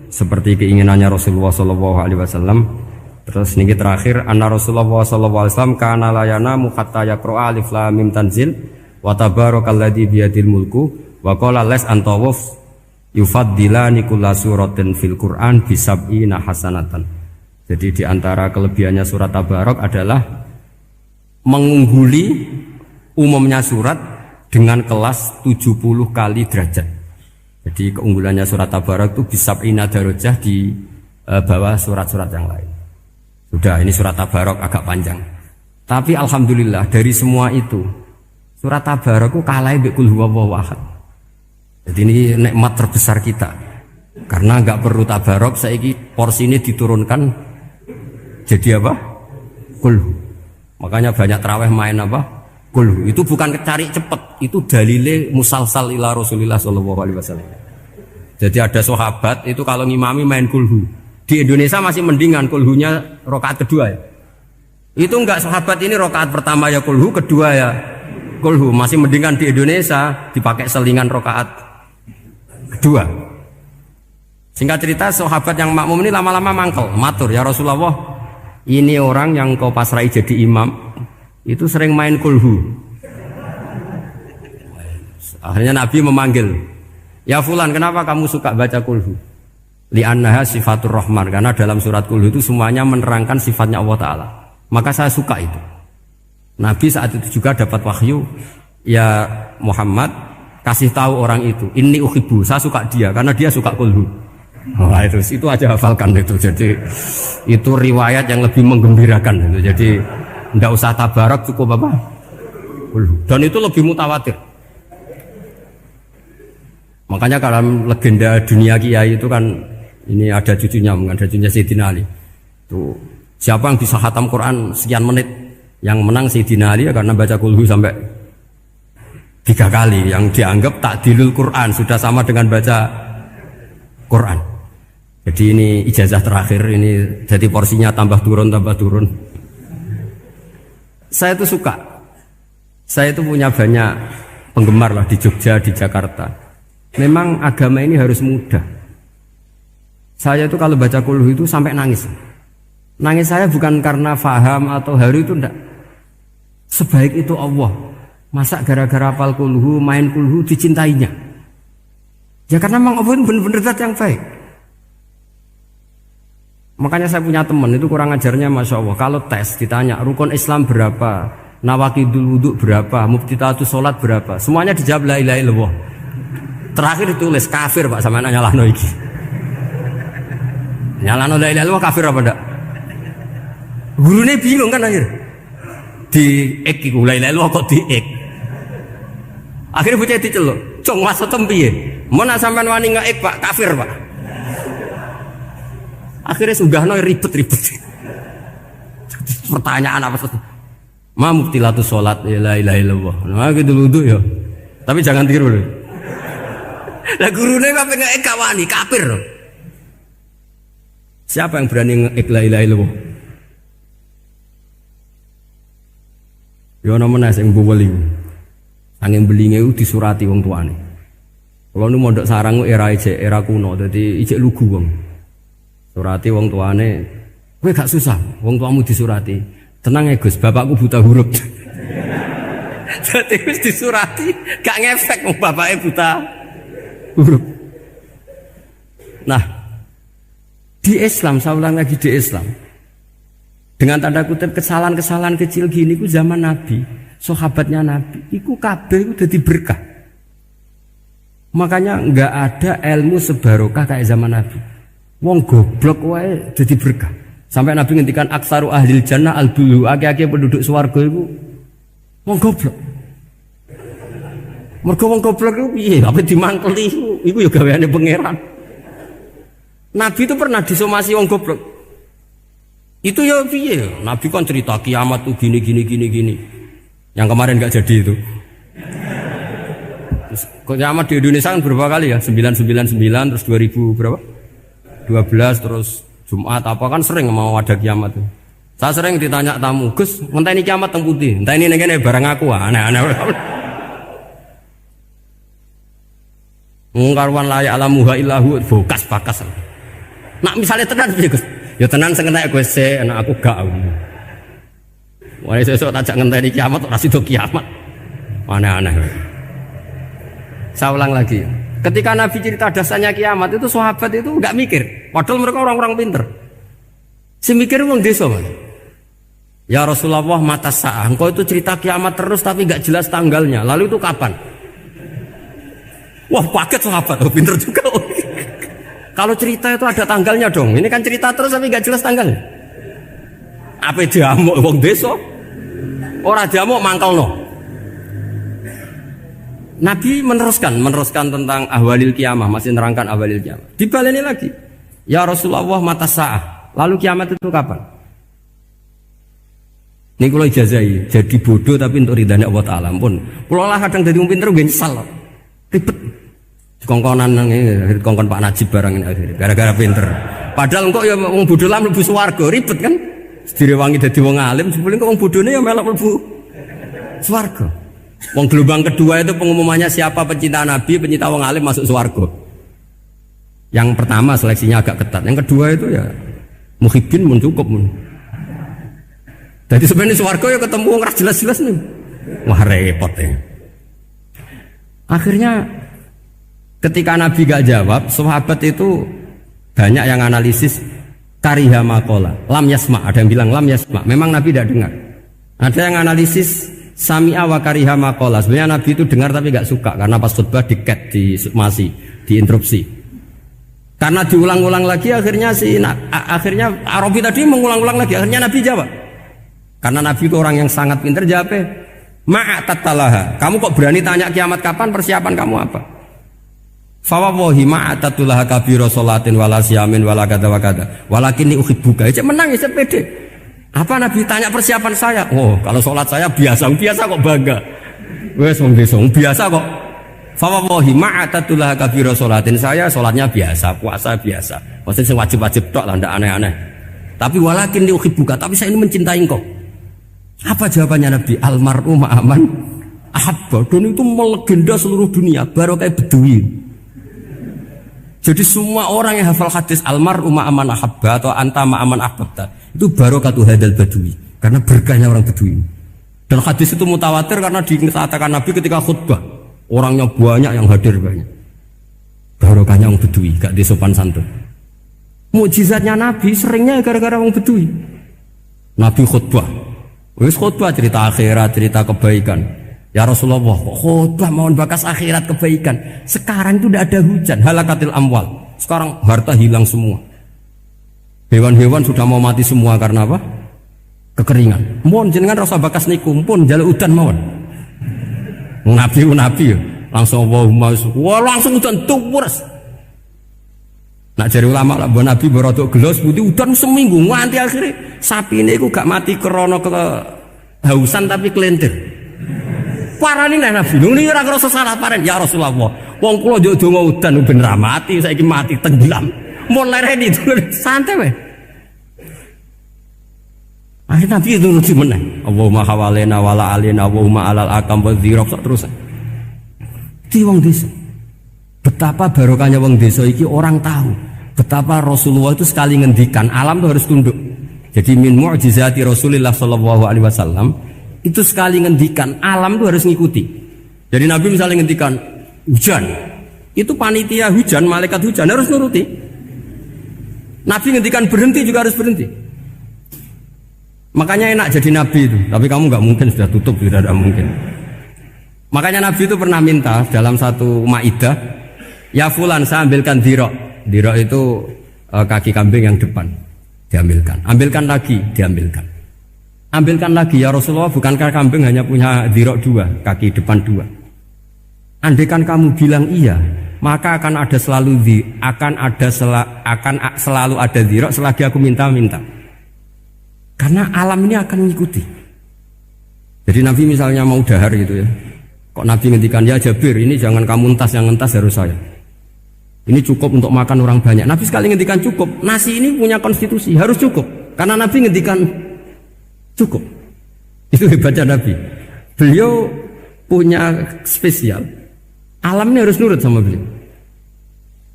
seperti keinginannya Rasulullah sallallahu alaihi wasallam. Terus niki terakhir anna Rasulullah sallallahu alaihi wasallam kana la yanamu hatta yaqra alif lam mim tanzil wa tabarakalladzi biyadil mulku wa qala las antawuf yufaddilani kulla suratin fil Qur'an bisab'ina hasanatan. Jadi di antara kelebihannya surat Tabarak adalah mengungguli umumnya surat dengan kelas 70 kali derajat. Jadi keunggulannya surat Tabarak itu bisab'ina darajah di bawah surat-surat yang lain. Sudah, ini surat Tabarak agak panjang. Tapi alhamdulillah dari semua itu surat Tabarak itu kalah mbek Qul huwallahu ahad. Jadi ini nikmat terbesar kita. Karena enggak perlu Tabarak, saiki porsi ini diturunkan jadi apa? Qul. Makanya banyak tarawih main apa? Qul. Itu bukan cari cepet, itu dalile musalsal ila Rasulillah sallallahu alaihi wasallam. Jadi ada sahabat itu kalau ngimami main Qul. Di Indonesia masih mendingan kulhunya rakaat kedua ya. Itu enggak sahabat ini rakaat pertama ya kulhu, kedua ya kulhu. Masih mendingan di Indonesia dipakai selingan rakaat kedua. Singkat cerita sahabat yang makmum ini lama-lama mangkel, matur ya Rasulullah, ini orang yang kau pasrai jadi imam itu sering main kulhu. Akhirnya Nabi memanggil, ya fulan kenapa kamu suka baca kulhu? Li'annaha sifatur rahman, karena dalam surat Qul itu semuanya menerangkan sifatnya Allah Ta'ala. Maka saya suka itu. Nabi saat itu juga dapat wahyu, ya Muhammad kasih tahu orang itu, inni uhibbu, saya suka dia karena dia suka Qul. Nah, itu aja hafalkan itu. Jadi itu riwayat yang lebih menggembirakan itu. Jadi enggak usah Tabarak, cukup apa? Qul. Dan itu lebih mutawatir. Makanya kalau legenda dunia kiai itu kan ini ada cucunya Sayyidina Ali. Tuh, siapa yang bisa khatam Quran sekian menit? Yang menang Sayyidina Ali ya, karena baca kulhu sampai 3 kali. Yang dianggap takdilul Quran, sudah sama dengan baca Quran. Jadi ini ijazah terakhir ini, jadi porsinya tambah turun. Saya itu suka. Saya itu punya banyak penggemar lah di Jogja, di Jakarta. Memang agama ini harus mudah. Saya itu kalau baca kulhu itu sampai nangis. Nangis saya bukan karena faham atau haru, itu enggak. Sebaik itu Allah. Masa gara-gara hafal kulhu, main kulhu dicintainya? Ya karena memang Allah itu benar-benar zat yang baik. Makanya saya punya teman itu kurang ajarnya Masya Allah. Kalau tes ditanya rukun Islam berapa, nawakidul wudhu berapa, muftitatus sholat berapa, semuanya dijawab la ilaha illallah. Terakhir ditulis kafir Pak, sama nyalahno iki. Nyalahno la ilaha illallah kafir apa ndak? Gurune bingung kan akhir. Di ek iku la ilaha illallah kok di ek. Akhirnya bocah diceluk, "Cong maksudem piye? Mun sampean wani ngek Pak, kafir Pak." Akhirnya sugahno ribet-ribet. Pertanyaan apa tuh? Ma muftilatus sholat la ilaha illallah. Nah gitu wudu ya. Tapi jangan tiru lho. Lah gurune kok ngek kawani kafir. Siapa yang berani ngek la ilaha illallah? Ya ana menes sing buweling. Angin belinge itu disurati wong tuane. Kalau nu mondok sarang era kuno, dadi ijek lugu wong. Surati wong tuane, kowe gak susah, wong tuamu disurati. Tenang ya Gus, bapakku buta huruf. Jadi wis disurati, gak ngefek wong bapake buta huruf. Nah, di Islam, saya ulang lagi di Islam. Dengan tanda kutip kesalahan-kesalahan kecil gini ku zaman Nabi, sahabatnya Nabi, iku kabeh ku dadi berkah. Makanya enggak ada ilmu sebarokah kayak zaman Nabi. Wong goblok wae dadi berkah. Sampai Nabi ngendikan aksaru ahlil jannah al-bulu, akeh-akeh penduduk swarga iku wong goblok. Mergo wong goblok iku piye? Apa dimangkeli iku ya gaweane pangeran. Nabi itu pernah disomasi wong goblok. Itu ya piye? Nabi kan cerita kiamat tuh gini. Yang kemarin enggak jadi itu. Terus kiamat di Indonesia kan berapa kali ya? 999 terus 2000 berapa? 12 terus Jumat apa kan sering mau ada kiamat tuh. Saya sering ditanya tamu, "Gus, ngenteni kiamat teng pundi?" Entah ini ngene barang aku aneh-aneh. Mungkarwan layak alamuha illahu bokas bakas. Nak misalnya tenan piye Gus? Ya tenan sing entek Gus sik, anak aku gak. Wah sesuk tak ngenteni kiamat ora sido kiamat. Aneh-aneh. Saya ulang lagi. Ketika Nabi cerita dasarnya kiamat itu sahabat itu enggak mikir. Padahal mereka orang-orang pinter. Si mikir wong desa, Mas. Ya Rasulullah mata sa'ah. Engkau itu cerita kiamat terus tapi enggak jelas tanggalnya. Lalu itu kapan? Wah, paket sahabat. Oh, pinter juga. Kalau cerita itu ada tanggalnya dong. Ini kan cerita terus tapi enggak jelas tanggalnya. Apa diamuk wong desa? Ora diamuk mangkelno. Nabi meneruskan tentang ahwalil kiamah, masih nerangkan ahwalil kiamah. Dibaleni lagi. Ya Rasulullah mata sa'ah. Lalu kiamat itu kapan? Ini kalau ijazai, jadi bodoh tapi untuk ridhanya Allah Ta'ala pun. Kalau lah kadang jadi pinter gue nyesal. Ribet. Kongkonan ini, kongkon Pak Najib barang ini akhirnya. Gara-gara pinter. Padahal kok ya wong bodoh lah mlebu swarga, ribet kan? Direwangi dadi wong alim, sebelum kok wong bodone ya melok mlebu swarga. Wong gelombang kedua itu pengumumannya siapa pencinta Nabi, pencinta wong alim masuk swarga. Yang pertama seleksinya agak ketat, yang kedua itu ya muhibbin mun cukup mun. Jadi sebenarnya swarga ya ketemu wong ora jelas-jelas nih. Wah repot ya. Akhirnya ketika Nabi gak jawab, sahabat itu banyak yang analisis kariha maqala, lam yasma, ada yang bilang lam yasma, memang Nabi tidak dengar. Ada yang analisis sami'a wa kariha maqala, sebenarnya Nabi itu dengar tapi gak suka karena pas khutbah diket, diinterupsi. Karena diulang-ulang lagi akhirnya akhirnya Arabi tadi mengulang-ulang lagi, akhirnya Nabi jawab. Karena Nabi itu orang yang sangat pintar, jawabnya ma'atattalaha. Kamu kok berani tanya kiamat kapan, persiapan kamu apa? Fawawahi ma'atatulaha kabiro sholatin wala siyamin wala kada wa kada walakinni uhibbuka. Cek menang ya pede. Apa Nabi tanya persiapan saya? Oh kalau sholat saya biasa kok bangga. Wes wong desa biasa kok. Fawawahi ma'atatulaha kabiro sholatin, saya sholatnya biasa, puasa biasa. Maksudnya wajib-wajib tok lah, ndak aneh-aneh. Tapi walakinni uhibbuka, tapi saya ini mencintai engkau. Apa jawabannya Nabi? Almar'u ma'aman ahabba. Dan itu melegenda seluruh dunia, baru kayak Bedui. Jadi semua orang yang hafal hadis almar'u ma'aman ahabba atau anta ma'aman ahbabta, itu barokatu hadal badui, karena berkahnya orang Bedui. Dan hadis itu mutawatir karena dikatakan Nabi ketika khutbah, orangnya banyak yang hadir banyak. Barokahnya orang Bedui, gak disopan santun. Mukjizatnya Nabi seringnya gara-gara orang Bedui. Nabi khutbah, wis khutbah cerita akhirat, cerita kebaikan. Ya Rasulullah, khutbah mohon bakas akhirat kebaikan. Sekarang itu tidak ada hujan, halakatil amwal. Sekarang harta hilang semua. Hewan-hewan sudah mau mati semua karena apa? Kekeringan. Mohon jenengan rasa bakas niku pun jaluk udan mawon. Nabi langsung Allahumma wah langsung udan tuwres. Nak jari ulama lah Nabi berodok gelos putih udan seminggu nganti akhirnya sapi ini gak mati krono kehausan tapi kelentir. Parani lah Nabi, ini ora ngrasa salah paren ya Rasulullah. Wong kula yo donga udan ben ra mati, saiki mati tenggelam. Mun lereni santai wae. Akhirnya Nabi itu nuruti meneh. Allahumma hawalena wala alina Allahumma alal akam wa dzirab terus. Di wong desa. Betapa barokahnya wong desa iki orang tahu. Betapa Rasulullah itu sekali ngendikan alam itu harus tunduk. Jadi min mu'jizati Rasulullah sallallahu alaihi wasallam itu sekali ngendikan alam itu harus ngikuti. Jadi Nabi misalnya ngendikan hujan, itu panitia hujan, malaikat hujan harus nuruti. Nabi ngendikan berhenti juga harus berhenti. Makanya enak jadi Nabi itu. Tapi kamu nggak mungkin, sudah tutup, tidak ada mungkin. Makanya Nabi itu pernah minta dalam satu maidah, ya fulan saya ambilkan dirok. Dirok itu kaki kambing yang depan, diambilkan. Ambilkan lagi, diambilkan. Ambilkan lagi ya Rasulullah, bukankah kambing hanya punya dirok dua, kaki depan dua? Andaikan kamu bilang iya, maka akan selalu ada dirok selagi aku minta-minta. Karena alam ini akan mengikuti. Jadi Nabi misalnya mau dahar gitu ya, kok Nabi ngendikan ya Jabir, ini jangan kamu entas, yang entas harus saya. Ini cukup untuk makan orang banyak. Nabi sekali ngendikan cukup. Nasi ini punya konstitusi, harus cukup. Karena Nabi ngendikan cukup. Itu hebatnya Nabi. Beliau punya spesial. Alam ini harus nurut sama beliau.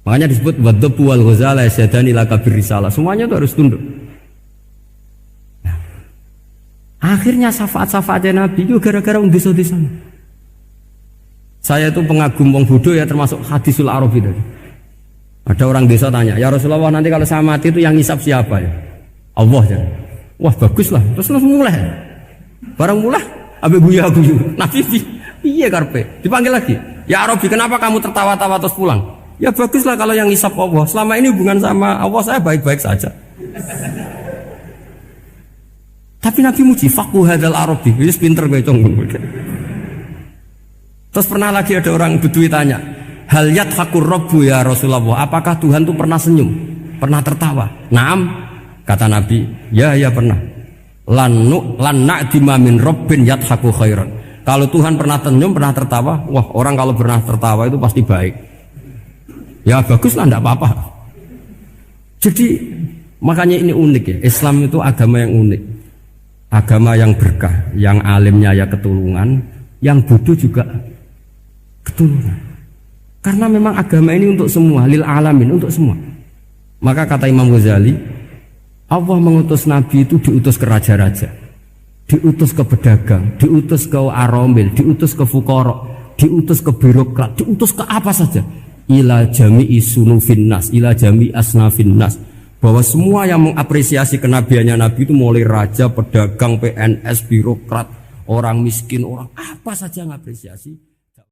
Makanya disebut wadhabu wal ghazala yasyadani laka birrisalah. Semuanya itu harus tunduk. Nah, akhirnya syafaat-syafaatnya Nabi itu gara-gara wong desa-desa. Saya itu pengagum wong bodoh ya, termasuk hadisul Arabi tadi. Ada orang desa tanya, "Ya Rasulullah, nanti kalau saya mati itu yang ngisap siapa ya?" Allah ya. Wah, bagus lah. Terus mulai. Barang mulai abe guyu-guyu. Nabi piye karepe? Dipanggil lagi. "Ya Arabi, kenapa kamu tertawa-tawa terus pulang?" "Ya baguslah kalau yang ngisap Allah. Selama ini hubungan sama Allah saya baik-baik saja." Tapi Nabi muji faqhu hadzal Arabi. Wis pinter kowe cong. Terus pernah lagi ada orang Bedui tanya, "Hal yadhakur rabbu ya Rasulullah? Apakah Tuhan itu pernah senyum? Pernah tertawa?" "Naam," kata Nabi. Ya pernah. Lan na'dima min rabbin yadhaku khairan. Kalau Tuhan pernah senyum, pernah tertawa, wah orang kalau pernah tertawa itu pasti baik. Ya baguslah, enggak apa-apa. Jadi makanya ini unik ya. Islam itu agama yang unik. Agama yang berkah, yang alimnya ya ketulungan, yang bodoh juga ketulungan. Karena memang agama ini untuk semua, lil alamin, untuk semua. Maka kata Imam Ghazali, Allah mengutus Nabi itu diutus ke raja-raja, diutus ke pedagang, diutus ke aromil, diutus ke fuqara, diutus ke birokrat, diutus ke apa saja. Ila jami'i sunufin nas, ila jami'i asnafin nas. Bahwa semua yang mengapresiasi kenabiannya Nabi itu mulai raja, pedagang, PNS, birokrat, orang miskin, orang apa saja yang mengapresiasi.